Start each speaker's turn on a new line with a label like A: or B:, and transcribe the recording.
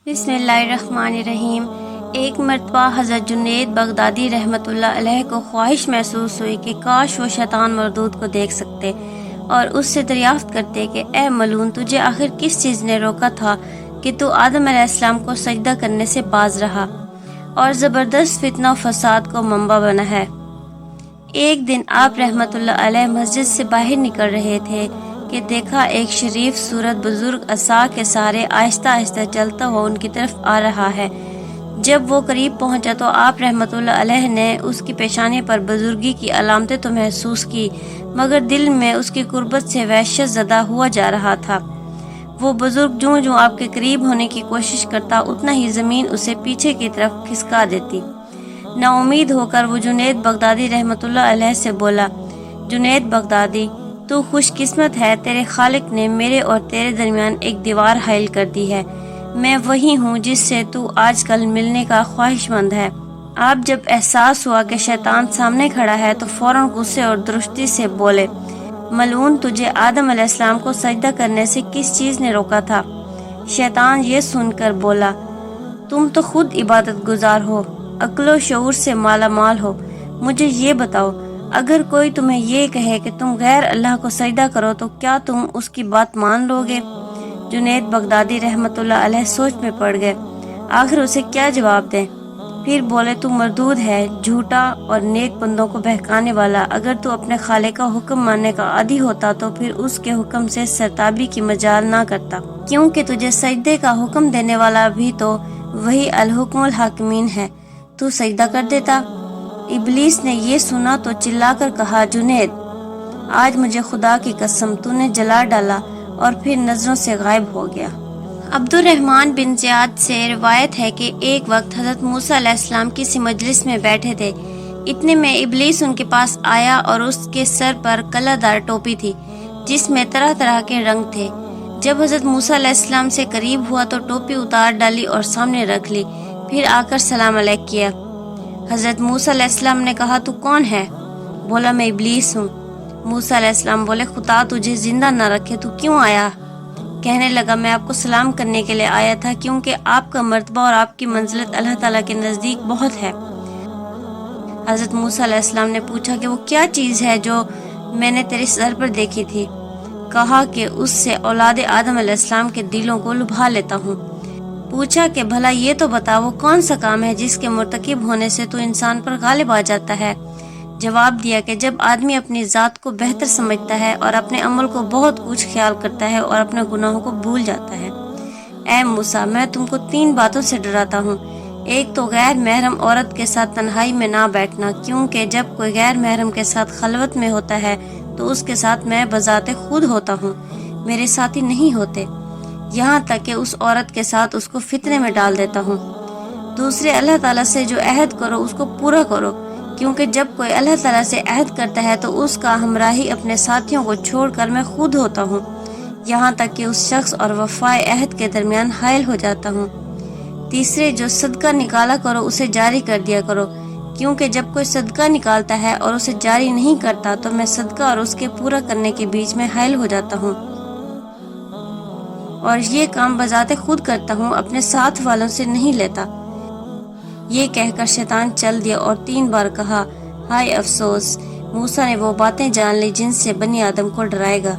A: بسم اللہ الرحمن الرحیم۔ ایک مرتبہ حضرت جنید بغدادی رحمۃ اللہ علیہ کو خواہش محسوس ہوئی کہ کاش وہ شیطان مردود کو دیکھ سکتے اور اس سے دریافت کرتے کہ اے ملعون، تجھے آخر کس چیز نے روکا تھا کہ تو آدم علیہ السلام کو سجدہ کرنے سے باز رہا اور زبردست فتنہ و فساد کو منبع بنا ہے۔ ایک دن آپ رحمۃ اللہ علیہ مسجد سے باہر نکل رہے تھے کہ دیکھا ایک شریف صورت بزرگ عصا کے سہارے آہستہ آہستہ چلتا ہوا ان کی طرف آ رہا ہے۔ جب وہ قریب پہنچا تو آپ رحمۃ اللہ علیہ نے اس کی پیشانی پر بزرگی کی علامتیں تو محسوس کی، مگر دل میں اس کی قربت سے وحشت زدہ ہوا جا رہا تھا۔ وہ بزرگ جوں جوں آپ کے قریب ہونے کی کوشش کرتا، اتنا ہی زمین اسے پیچھے کی طرف کھسکا دیتی۔ نا امید ہو کر وہ جنید بغدادی رحمۃ اللہ علیہ سے بولا، جنید بغدادی، تو خوش قسمت ہے، تیرے خالق نے میرے اور تیرے درمیان ایک دیوار حائل کر دی ہے۔ میں وہی ہوں جس سے تو آج کل ملنے کا خواہش مند ہے۔ آپ جب احساس ہوا کہ شیطان سامنے کھڑا ہے تو فوراً غصے اور درستی سے بولے، ملعون، تجھے آدم علیہ السلام کو سجدہ کرنے سے کس چیز نے روکا تھا؟ شیطان یہ سن کر بولا، تم تو خود عبادت گزار ہو، عقل و شعور سے مالا مال ہو، مجھے یہ بتاؤ، اگر کوئی تمہیں یہ کہے کہ تم غیر اللہ کو سجدہ کرو تو کیا تم اس کی بات مان لو گے؟ جنید بغدادی رحمۃ اللہ علیہ سوچ میں پڑ گئے، آخر اسے کیا جواب دیں؟ پھر بولے، تو مردود ہے، جھوٹا اور نیک بندوں کو بہکانے والا۔ اگر تو اپنے خالق کا حکم ماننے کا عادی ہوتا تو پھر اس کے حکم سے سرتابی کی مجال نہ کرتا، کیونکہ تجھے سجدے کا حکم دینے والا بھی تو وہی الحکم الحاکمین ہے، تو سجدہ کر دیتا۔ ابلیس نے یہ سنا تو چلا کر کہا، جنید، آج مجھے خدا کی قسم تو نے جلا ڈالا، اور پھر نظروں سے غائب ہو گیا۔ عبد الرحمن بن زیاد سے روایت ہے کہ ایک وقت حضرت موسیٰ علیہ السلام کسی مجلس میں بیٹھے تھے، اتنے میں ابلیس ان کے پاس آیا اور اس کے سر پر کلہ دار ٹوپی تھی جس میں طرح طرح کے رنگ تھے۔ جب حضرت موسیٰ علیہ السلام سے قریب ہوا تو ٹوپی اتار ڈالی اور سامنے رکھ لی، پھر آ کر سلام علیک کیا۔ حضرت موسیٰ علیہ السلام نے کہا، تو کون ہے؟ بولا، میں ابلیس ہوں۔ موسیٰ علیہ السلام بولے، خدا تجھے زندہ نہ رکھے، تو کیوں آیا؟ کہنے لگا، میں آپ کو سلام کرنے کے لیے آیا تھا، کیونکہ آپ کا مرتبہ اور آپ کی منزلت اللہ تعالیٰ کے نزدیک بہت ہے۔ حضرت موسیٰ علیہ السلام نے پوچھا کہ وہ کیا چیز ہے جو میں نے تیرے سر پر دیکھی تھی؟ کہا کہ اس سے اولاد آدم علیہ السلام کے دلوں کو لبھا لیتا ہوں۔ پوچھا کہ بھلا یہ تو بتا، وہ کون سا کام ہے جس کے مرتکب ہونے سے تو انسان پر غالب آ جاتا ہے؟ جواب دیا کہ جب آدمی اپنی ذات کو بہتر سمجھتا ہے اور اپنے عمل کو بہت کچھ خیال کرتا ہے اور اپنے گناہوں کو بھول جاتا ہے۔ اے موسیٰ، میں تم کو 3 باتوں سے ڈراتا ہوں۔ ایک تو غیر محرم عورت کے ساتھ تنہائی میں نہ بیٹھنا، کیونکہ جب کوئی غیر محرم کے ساتھ خلوت میں ہوتا ہے تو اس کے ساتھ میں بذات خود ہوتا ہوں، میرے ساتھی نہیں ہوتے، یہاں تک کہ اس عورت کے ساتھ اس کو فتنے میں ڈال دیتا ہوں۔ دوسرے، اللہ تعالیٰ سے جو عہد کرو اس کو پورا کرو، کیونکہ جب کوئی اللہ تعالیٰ سے عہد کرتا ہے تو اس کا ہمراہی اپنے ساتھیوں کو چھوڑ کر میں خود ہوتا ہوں، یہاں تک کہ اس شخص اور وفائے عہد کے درمیان حائل ہو جاتا ہوں۔ تیسرے، جو صدقہ نکالا کرو اسے جاری کر دیا کرو، کیونکہ جب کوئی صدقہ نکالتا ہے اور اسے جاری نہیں کرتا تو میں صدقہ اور اس کے پورا کرنے کے بیچ میں حائل ہو جاتا ہوں، اور یہ کام بذات خود کرتا ہوں، اپنے ساتھ والوں سے نہیں لیتا۔ یہ کہہ کر شیطان چل دیا اور 3 بار کہا، ہائے افسوس، موسیٰ نے وہ باتیں جان لی جن سے بنی آدم کو ڈرائے گا۔